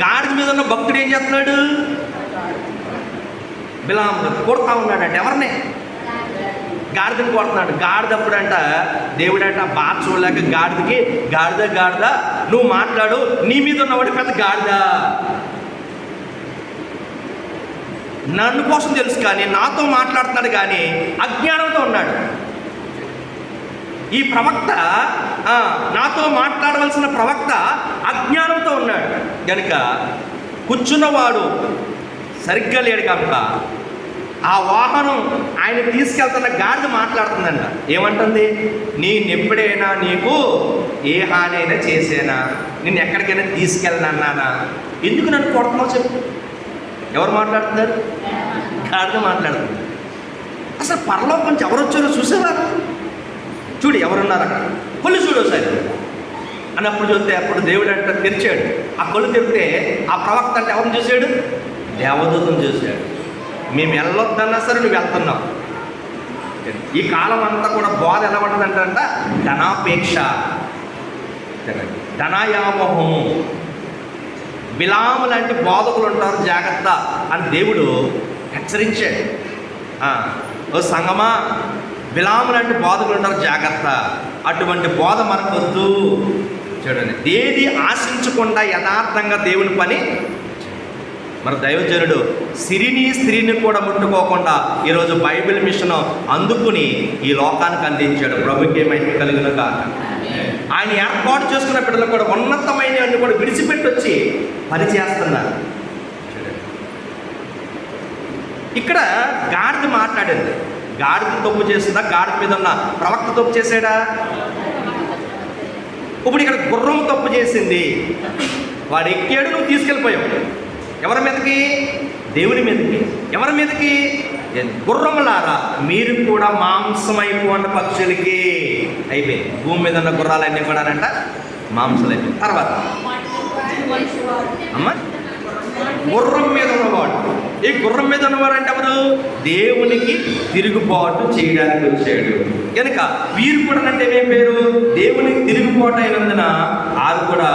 గాడిద మీద ఉన్న భక్తుడు ఏం చేస్తున్నాడు? బిలాము కొడతా ఉన్నాడంట. ఎవరిని? గాడిదని కొడుతున్నాడు. గాడిదప్పుడంట దేవుడంట బాధ చూడలేక గాడిదకి గాడిద నువ్వు మాట్లాడు, నీ మీద ఉన్నవాడు పెద్ద గాడిద. నన్ను కోసం తెలుసు కానీ నాతో మాట్లాడుతున్నాడు కానీ అజ్ఞానంతో ఉన్నాడు. ఈ ప్రవక్త నాతో మాట్లాడవలసిన ప్రవక్త అజ్ఞానంతో ఉన్నాడు. కనుక కూర్చున్నవాడు సరిగ్గా లేడు కనుక ఆ వాహనం ఆయన తీసుకెళ్తున్న గాడిద మాట్లాడుతుందంట. ఏమంటుంది? నేనెప్పుడైనా నీకు ఏ హాని అయినా చేసేనా? నేను ఎక్కడికైనా తీసుకెళ్ళనన్నానా? ఎందుకు నన్ను కొడుతున్నావు చెప్పు? ఎవరు మాట్లాడుతున్నారు? గాడిద మాట్లాడుతుంది. అసలు పరలోకం నుంచి ఎవరు వచ్చారో చూసేవారు? చూడు ఎవరున్నారు అక్కడ, కొలు చూడు ఒకసారి అన్నప్పుడు చూస్తే అప్పుడు దేవుడు అంటే తెరిచాడు. ఆ కొలు తెరిస్తే ఆ ప్రవక్త అంటే ఎవరిని చూశాడు? దేవదూతను చూశాడు. మేము వెళ్ళొద్దన్నా సరే నువ్వు వెళ్తున్నావు. ఈ కాలం అంతా కూడా బోధ ఎలా ఉంటుందంట? ధనాపేక్ష, ధనాయామోహం. బిలాము లాంటి బోధకులు ఉంటారు, జాగ్రత్త అని దేవుడు హెచ్చరించాడు. ఓ సంగమా, బిలాము లాంటి బోధకులు ఉంటారు, జాగ్రత్త. అటువంటి బోధ మనకు వద్దు. చూడండి, ఏది ఆశించకుండా యథార్థంగా దేవుని పని. మరి దైవజనుడు స్త్రీని కూడా ముట్టుకోకుండా ఈరోజు బైబిల్ మిషన్ అందుకుని ఈ లోకానికి అందించాడు. ప్రభుకి మహిమ కలుగును గాక. ఆయన ఏర్పాటు చేసుకున్న బిడ్డలు కూడా ఉన్నతమైన అన్ని కూడా విడిచిపెట్టి వచ్చి పని చేస్తున్నారు. ఇక్కడ గాడిద మాట్లాడింది. గాడిద తప్పు చేస్తుందా? గాడిద మీద ఉన్న ప్రవక్త తప్పు చేశాడా? ఇప్పుడు ఇక్కడ గుర్రం తప్పు చేసింది. వాడు ఎక్కాడు, నువ్వు తీసుకెళ్ళిపోయావు. ఎవరి మీదకి? దేవుని మీదకి. ఎవరి మీదకి? గుర్రములారా మీరు కూడా మాంసం అయిపోయిన పక్షులకి. అయిపోయింది. భూమి మీద ఉన్న గుర్రాలన్నీ కూడా మాంసాలు అయిపోయింది. తర్వాత అమ్మ గుర్రం మీద ఉన్నవాడు. ఈ గుర్రం మీద ఉన్నవాడు అంటే ఎవరు? దేవునికి తిరుగుబాటు చేయడానికి వచ్చాడు. కనుక వీరు కూడా అంటే ఏమేం పేరు? దేవునికి తిరుగుబాటు అయినందున వారు కూడా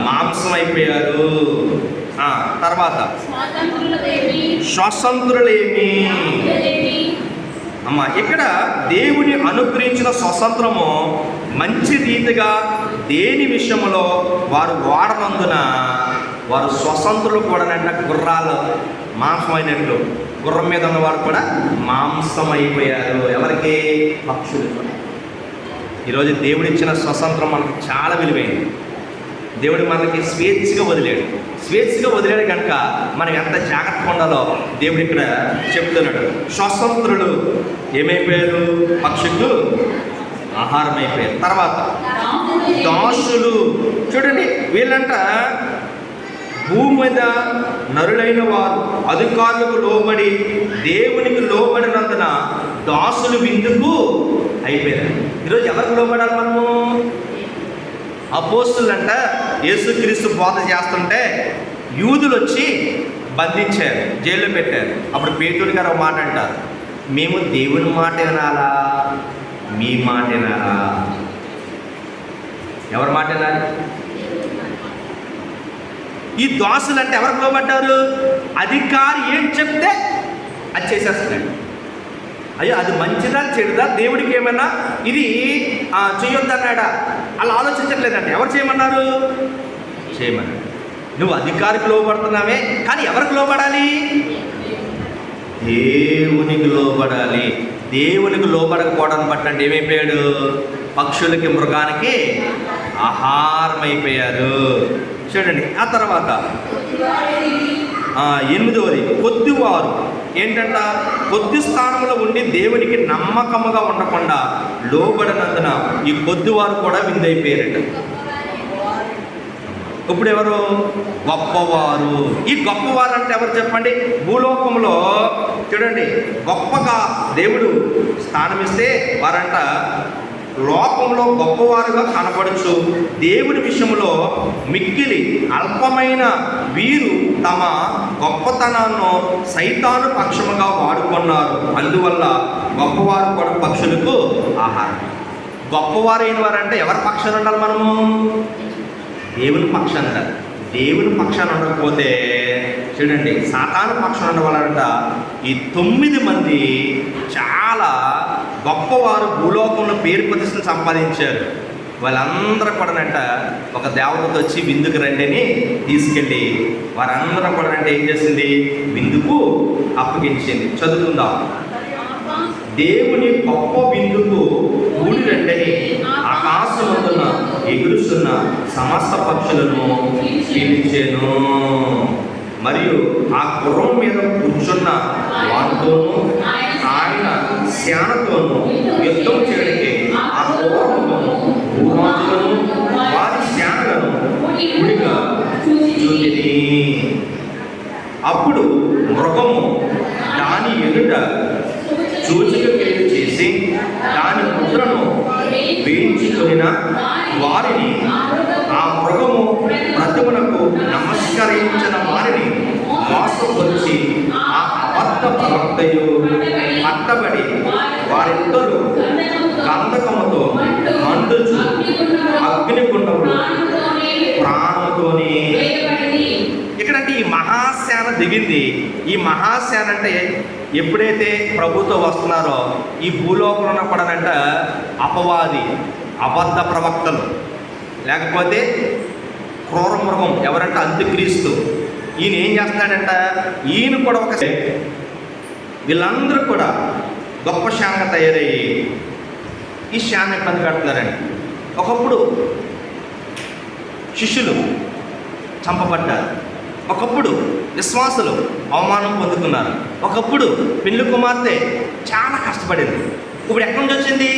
మాంసం అయిపోయారు. తర్వాత స్వతంత్రులేమి. అమ్మ ఇక్కడ దేవుని అనుగ్రహించిన స్వతంత్రము మంచి రీతిగా దేని విషయంలో వారు వాడనందున వారు స్వతంత్రులు కూడా గుర్రాలు మాంసం అయినట్లు గుర్రం మీద ఉన్నవారు కూడా మాంసం అయిపోయారు. ఎవరికి? పక్షులు. ఈరోజు దేవుడిచ్చిన స్వతంత్రం మనకు చాలా విలువైంది. దేవుడు మనకి స్వేచ్ఛగా వదిలేడు కనుక మనం ఎంత జాగ్రత్తగా ఉండాలో దేవుడు ఇక్కడ చెప్తున్నాడు. స్వతంత్రులు ఏమైపోయారు? పక్షులు ఆహారం అయిపోయారు. తర్వాత దాసులు. చూడండి, వీళ్ళంట భూమి మీద నరులైన వారు అధికారులకు లోబడి దేవునికి లోబడినందున దాసులు విందుకు అయిపోయారు. ఈరోజు ఎవరికి లోబడాలి మనము? అపోస్తులంట యేసుక్రీస్తు బోధ చేస్తుంటే యూదులు వచ్చి బంధించారు, జైల్లో పెట్టారు. అప్పుడు పేతురు గారు ఒక మాట అంటారు, మేము దేవుని మాట వినాలా, మీ మాట వినాలా? ఎవరి మాట వినాలి? ఈ దాసులు అంటే ఎవరికి లోబడ్డారు? అధికారి ఏం చెప్తే అది చేసేస్తున్నాడు. అయ్యో అది మంచిదా చెడుదా, దేవుడికి ఏమన్నా ఇది చేయొద్దన్నాడా, అలా ఆలోచించట్లేదంటే ఎవరు చేయమన్నారు? చేయమన్నాడు. నువ్వు అధికారికి లోబడుతున్నావే, కానీ ఎవరికి లోబడాలి? దేవునికి లోబడాలి. దేవునికి లోబడకపోవడం బట్టి అంటే ఏమైపోయాడు? పక్షులకి, మృగానికి ఆహారం అయిపోయారు. చూడండి ఆ తర్వాత 8వది, కొద్దివారు ఏంటంట? కొద్ది స్థానంలో ఉండి దేవునికి నమ్మకముగా ఉండకుండా లోబడినందున ఈ కొద్దివారు కూడా విందైపోయారట. ఇప్పుడు ఎవరు? గొప్పవారు. ఈ గొప్పవారు అంటే ఎవరు చెప్పండి? భూలోకంలో చూడండి, గొప్పగా దేవుడు స్థానమిస్తే వారంట లోకంలో గొప్పవారుగా కనపడచ్చు. దేవుడి విషయంలో మిక్కిలి అల్పమైన వీరు తమ గొప్పతనాన్ని సైతాను పక్షముగా వాడుకున్నారు. అందువల్ల గొప్పవారు కూడా పక్షులకు ఆహారం. గొప్పవారైన వారంటే ఎవరి పక్షాన ఉండాలి మనము? దేవుని పక్షాన ఉండాలి. దేవుని పక్షాన ఉండకపోతే చూడండి, సాతాను పక్షాన ఉండవాలంట ఈ 9 మంది చాలా గొప్పవారు భూలోకంలో పేరు ప్రతిష్టలు సంపాదించారు. వాళ్ళందరూ కూడానంట ఒక దేవతతో వచ్చి విందుకు రండి అని తీసుకెళ్ళి వారందరూ కూడానంటే ఏం చేసింది? విందుకు అప్పగించింది. చదువుకుందాం. దేవుని గొప్ప విందుకు కూడి రండని ఆకాశమందున ఎగురుస్తున్న సమస్త పక్షులను పిలిచెను. మరియు ఆ గుర్రం మీద కూర్చున్న వారితోనూ ఆయన సేనతోనూ యుద్ధం చేయడానికి ఆ పూర్వమును భూరాజులను వారి సేనలను గుడిగా చూచిరి. అప్పుడు మృగము దాని ఎదుట సూచక క్రియలు చేసి దాని ముద్రను వేయించుకొనిన వారిని, ఆ మృగము ప్రతిమలకు నమస్కరించిన వారిని మోసపరిచి ఆ అబద్ధ ప్రవక్తయు పట్టబడి వారిద్దరూ గంధకముతో మండుచు అగ్నిగుండములు ప్రాణముతోని. ఇక్కడంటే ఈ మహాసేన దిగింది. ఈ మహాసేన అంటే ఎప్పుడైతే ప్రభుతో వస్తున్నారో ఈ భూలోకంలో కూడానంట అపవాది, అబద్ధ ప్రవక్తలు, లేకపోతే క్రూర మృగం ఎవరంటే అంత్యక్రీస్తు. ఈయన ఏం చేస్తాడంట? ఈయన కూడా ఒక వీళ్ళందరూ కూడా గొప్ప శాంగ తయారయ్యి ఈ శాంగ ఇబ్బంది పెడుతున్నారండి. ఒకప్పుడు శిష్యులు చంపబడ్డారు, ఒకప్పుడు విశ్వాసులు అవమానం పొందుతున్నారు, ఒకప్పుడు పెళ్లి కుమార్తె చాలా కష్టపడింది. ఇప్పుడు ఎక్కడి నుంచి వచ్చింది?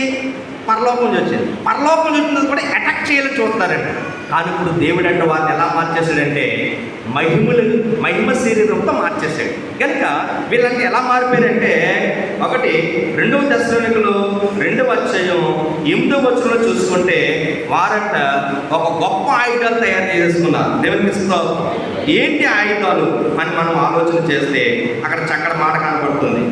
పరలోకం నుంచి వచ్చింది. పరలోకం నుంచి వచ్చినది కూడా అటాక్ చేయాలని చూస్తారంట. కానీ ఇప్పుడు దేవుడు అంటే వారిని ఎలా మార్చేశాడంటే మహిమ శరీరంతో మార్చేశాడు. కనుక వీళ్ళంటే ఎలా మారిపోయారంటే, 2 దశలోనికలు 2:8 చూసుకుంటే వారంట ఒక గొప్ప ఆయుధాలు తయారు చేసుకున్నారు. దేవునికి స్తోత్రం. ఏంటి ఆయుధాలు అని మనం ఆలోచన చేస్తే అక్కడ చక్కటి మాట కనపడుతుంది.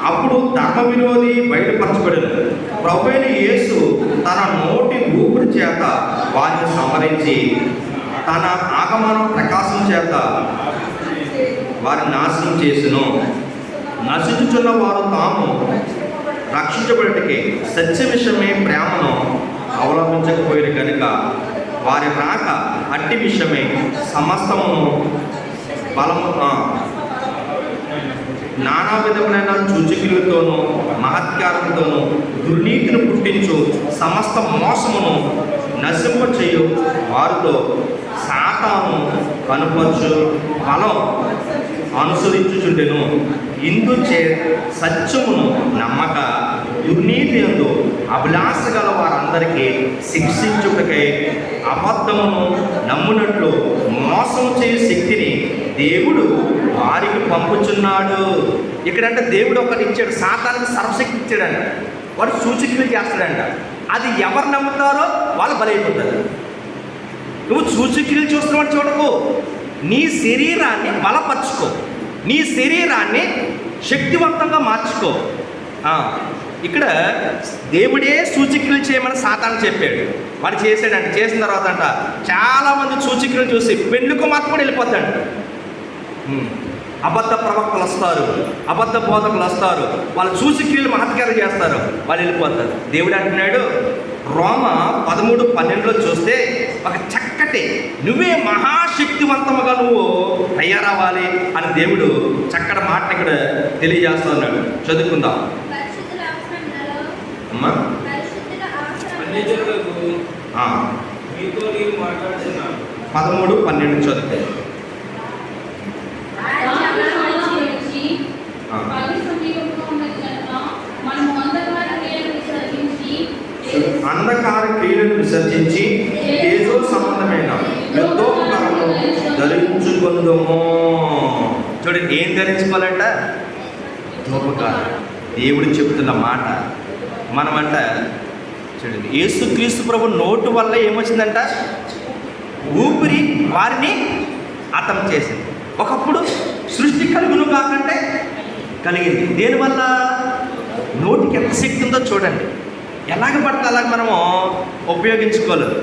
అప్పుడు ధర్మ విరోధి బయటపరచబడిన ప్రభువైన యేసు తన నోటి ఊపిరి చేత వారిని సంహరించి తన ఆగమన ప్రకాశం చేత వారిని నాశనం చేసెను. నశించుచున్న వారు తాము రక్షించబడికి సత్య విషయమే ప్రేమను అవలంబించకపోయారు కనుక వారి రాక అట్టి విషయమే సమస్తమును బలము నానా విధములైన సూచకులతోనూ మహత్కారంతోనూ దుర్నీతిని పుట్టించు సమస్త మోసమును నశింపచేయు వారితో సాతాను కనుపరచు బలం అనుసరించుచుండెను. ఇందుచే సత్యమును నమ్మక దుర్నీతి యందు అభిలాష గల వారందరికీ శిక్షించుటకై అబద్ధమును నమ్మునట్లు మోసం చేయు శక్తిని దేవుడు వారికి పంపుచున్నాడు. ఇక్కడంటే దేవుడు ఒకటి ఇచ్చాడు, సాతానికి సర్వశక్తి ఇచ్చాడంట. వాడు సూచక్రియలు చేస్తాడంట. అది ఎవరు నమ్ముతారో వాళ్ళు బలైపోతారు. నువ్వు సూచక్రియలు చూస్తున్నవాడు చూడకు, నీ శరీరాన్ని బలపరుచుకో, నీ శరీరాన్ని శక్తివంతంగా మార్చుకో. ఇక్కడ దేవుడే సూచక్రియలు చేయమని సాతాను చెప్పాడు. వాడు చేసాడంట. చేసిన తర్వాత అంట చాలామంది సూచక్రియలు చూసి పెళ్ళికి మాత్రం కూడా వెళ్ళిపోతాడు. అబద్ధ ప్రవక్తలు వస్తారు, అబద్ధ బోధకులు వస్తారు, వాళ్ళు సూచక్రియలు మహత్కారం చేస్తారు, వాళ్ళు వెళ్ళిపోతారు. దేవుడు అంటున్నాడు రోమ 13:12 చూస్తే ఒక చక్కటి నువ్వే మహాశక్తివంతముగా నువ్వు తయారవ్వాలి అని దేవుడు చక్కటి మాట ఇక్కడ తెలియజేస్తున్నాడు. చదువుకుందాం అమ్మా. 13:12 చదువుతాయి. అంధకార క్రియలను విసర్జించి తేజో సంబంధమైన యుద్ధోపకరణము ధరించుకుందాము. చూడండి, ఏం ధరించుకోవాలంట? యుద్ధోపకరణం. దేవుడు చెబుతున్న మాట మనమంట. చూడండి, యేసుక్రీస్తు ప్రభు నోటు వల్ల ఏమొచ్చిందంట? ఊపిరి వారిని హతం చేసింది. ఒకప్పుడు సృష్టి కలుగును కాకంటే కలిగింది. దేనివల్ల? నోటికి ఎంత శక్తి ఉందో చూడండి. ఎలాగ పడితే అలాగ మనము ఉపయోగించుకోలేదు.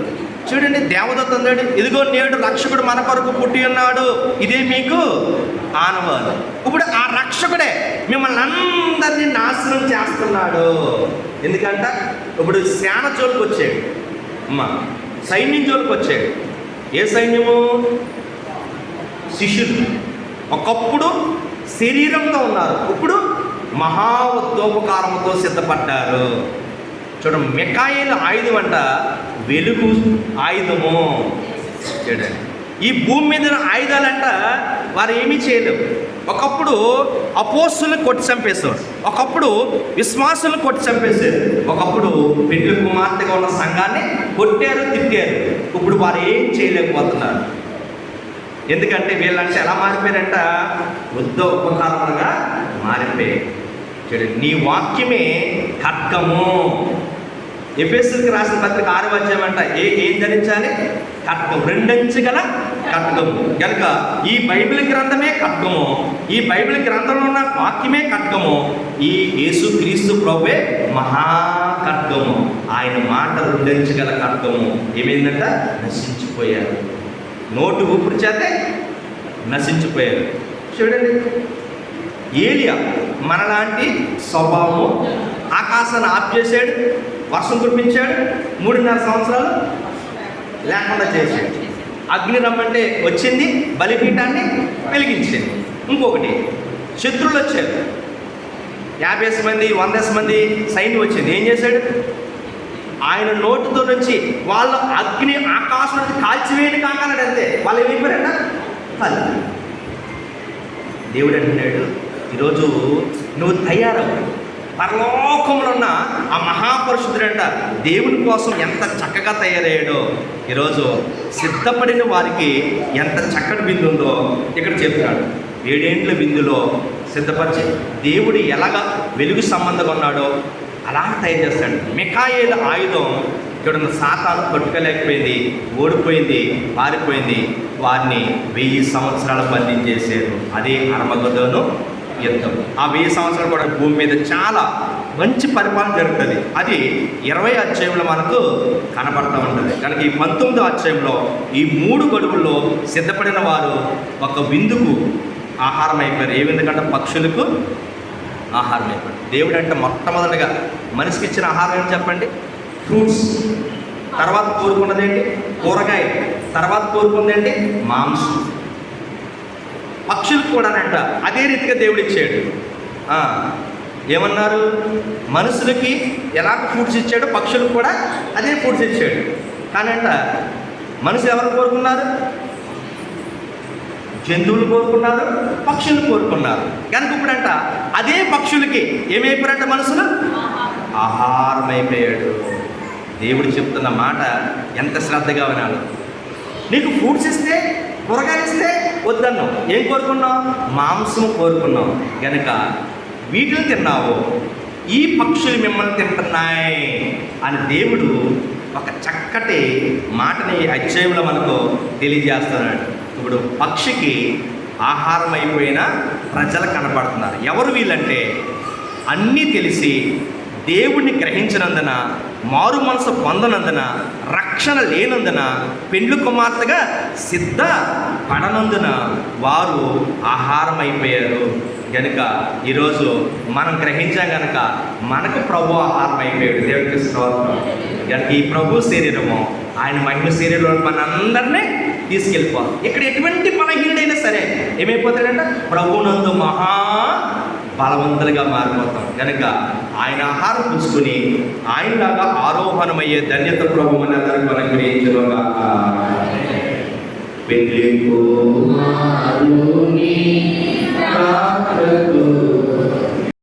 చూడండి, దేవదత్త అందాడు, ఇదిగో నేడు రక్షకుడు మన కొరకు పుట్టి ఉన్నాడు, ఇదే మీకు ఆనవాలు. ఇప్పుడు ఆ రక్షకుడే మిమ్మల్ని అందరినీ నాశనం చేస్తున్నాడు. ఎందుకంట ఇప్పుడు సేన జోలికి వచ్చాడు, సైన్యం జోలికి వచ్చాడు. ఏ సైన్యము? శిష్యులు. ఒకప్పుడు శరీరంతో ఉన్నారు, ఇప్పుడు మహా ఉద్యోపకారంతో సిద్ధపడ్డారు. చూడండి, మిఖాయేలు ఆయుధం అంట వెలుగు ఆయుధము. చూడండి, ఈ భూమి మీద ఆయుధాలంట వారు ఏమీ చేయలేవు. ఒకప్పుడు అపోస్తులను కొట్టి చంపేశారు, ఒకప్పుడు విశ్వాసులను కొట్టి చంపేశారు, ఒకప్పుడు పెళ్లి కుమార్తెగా ఉన్న సంఘాన్ని కొట్టారు, తిట్టారు. ఇప్పుడు వారు ఏం చేయలేకపోతున్నారు. ఎందుకంటే వీళ్ళంటే ఎలా మారిపోయారంట? యుద్ధ ఉపకరణలుగా మారిపోయాయి. చూడండి, నీ వాక్యమే ఖడ్గము. ఎఫెసీయులకు రాసిన పత్రిక 6వ అధ్యాయం అంట ఏం ధరించాలి? ఖడ్గం, 2 అంచె గల ఖడ్గము. కనుక ఈ బైబిల్ గ్రంథమే ఖడ్గము, ఈ బైబిల్ గ్రంథంలో ఉన్న వాక్యమే ఖడ్గము. ఈ యేసుక్రీస్తు ప్రభువే మహా ఖడ్గము. ఆయన మాట 2 అంచె గల ఖడ్గము. ఏమైందంట? నశించిపోయారు. నోటు ఊపిరి చేతే నశించిపోయారు. చూడండి, ఏలియా మనలాంటి స్వభావము. ఆకాశాన్ని ఆఫ్ చేశాడు, వర్షం కురిపించాడు, 3.5 సంవత్సరాలు లేకుండా చేశాడు. అగ్ని రమ్మంటే వచ్చింది, బలిపీఠాన్ని వెలిగించింది. ఇంకొకటి, శత్రువులు వచ్చారు, 50 మంది 100 మంది సైన్యం వచ్చింది. ఏం చేశాడు? ఆయన నోటుతో నుంచి వాళ్ళ అగ్ని ఆకాశం నుంచి కాల్చివేయని కాకన్నాడు. అంతే, వాళ్ళు ఏమైపోయారంట? కాదు. దేవుడు అంటున్నాడు, ఈరోజు నువ్వు తయారవు. పరలోకంలో ఉన్న ఆ మహాపరిశుద్ధుడంట దేవుని కోసం ఎంత చక్కగా తయారయ్యాడో, ఈరోజు సిద్ధపడిన వారికి ఎంత చక్కటి బిందు ఉందో ఇక్కడ చెప్తున్నాడు. 7 ఏండ్ల బిందులో సిద్ధపరిచి దేవుడు ఎలాగ వెలుగు సంబంధంగా ఉన్నాడో అలా తయారు చేస్తాడు. మిఖాయేలు ఆయుధం చూడండి, సాతాను కొట్టుకోలేకపోయింది, ఓడిపోయింది, పారిపోయింది. వారిని 1000 సంవత్సరాలు బంధించేశారు. అదే అర్మగద్దోను యుద్ధం. ఆ 1000 సంవత్సరాలు కూడా భూమి మీద చాలా మంచి పరిపాలన జరుగుతుంది. అది 20వ అధ్యాయంలో మనకు కనబడుతూ ఉంటుంది. కనుక ఈ 19వ అధ్యాయంలో ఈ 3 గడువుల్లో సిద్ధపడిన వారు ఒక విందుకు ఆహారం అయిపోయారు. ఏ విందుకంటే పక్షులకు ఆహారం అయిపోయారు. దేవుడు అంటే మొట్టమొదటిగా మనిషికి ఇచ్చిన ఆహారం ఏంటి చెప్పండి? ఫ్రూట్స్. తర్వాత కోరుకున్నది ఏంటి? కూరగాయ. తర్వాత కోరుకున్నది ఏంటి? మాంసం. పక్షులకు కూడానంట అదే రీతిగా దేవుడు ఇచ్చాడు. ఏమన్నారు? మనుషులకి ఎలాగ ఫ్రూట్స్ ఇచ్చాడో పక్షులకు కూడా అదే ఫ్రూట్స్ ఇచ్చాడు. కానంట మనుషులు ఎవరు కోరుకున్నారు? జంతువులు కోరుకున్నారు, పక్షులు కోరుకున్నారు. కనుక ఇప్పుడంట అదే పక్షులకి ఏమైపోయారంట? మనుషులు ఆహారం అయిపోయాడు. దేవుడు చెప్తున్న మాట ఎంత శ్రద్ధగా వినాలి. నీకు ఫ్రూట్స్ ఇస్తే, కూరగాయలు ఇస్తే వద్దన్నావు. ఏం కోరుకున్నావు? మాంసం కోరుకున్నావు. కనుక వీటిని తిన్నావు, ఈ పక్షులు మిమ్మల్ని తింటున్నాయి అని దేవుడు ఒక చక్కటి మాటని అధ్యాయంలో మనకు తెలియజేస్తున్నాడు. ఇప్పుడు పక్షికి ఆహారం అయిపోయిన ప్రజలు కనపడుతున్నారు. ఎవరు వీళ్ళంటే, అన్నీ తెలిసి దేవుణ్ణి గ్రహించినందున, మారు మనసు పొందనందున, రక్షణ లేనందున, పెండ్లి కుమార్తెగా సిద్ధపడనందున వారు ఆహారం అయిపోయారు. కనుక ఈరోజు మనం గ్రహించాం కనుక మనకు ప్రభు ఆహారం అయిపోయాడు. దేవుడికి స్తోత్రం. కనుక ఈ ప్రభు శరీరము, ఆయన మహిమ శరీరంలో మనందరినీ తీసుకెళ్ళిపోవాలి. ఇక్కడ ఎటువంటి బలహీనుడైనా సరే ఏమైపోతాడంటే ప్రభునందు మహా బలవంతులుగా మారిపోతాం. కనుక ఆయన ఆహారం పుచ్చుకుని ఆయనలాగా ఆరోహణమయ్యే ధన్యత ప్రభు మనందరికీ అనుగ్రహించుగాక. పెళ్లి కుమారుని